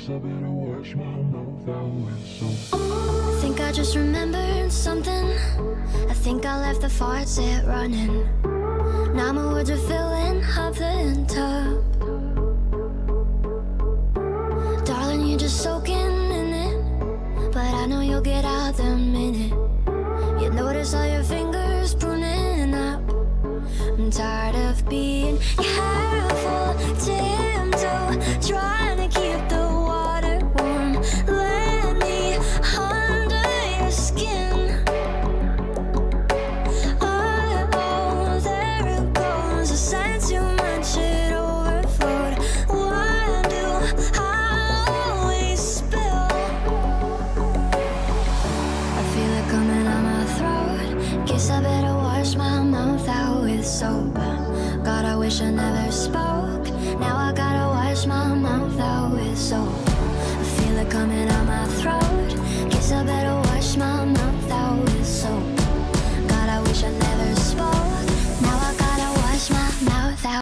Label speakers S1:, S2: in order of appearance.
S1: Guess I better wash my mouth out with soap.
S2: I think I just remembered something. I think I left the faucet running. Now my words are filling up the tub. Darling, you're just soaking in it, but I know you'll get out the minute you notice all your fingers pruning up. I'm tired of being careful, tiptoe, trying to keep the water warm. Let me under your skin. Oh, there it goes. I said too much, it overflowed. Why do I always spill? I feel it coming out my throat. Guess I better wash my mouth out with soap. God, I wish I never spoke. Now I gotta wash my mouth out with soap. I feel it coming out my throat. Guess I better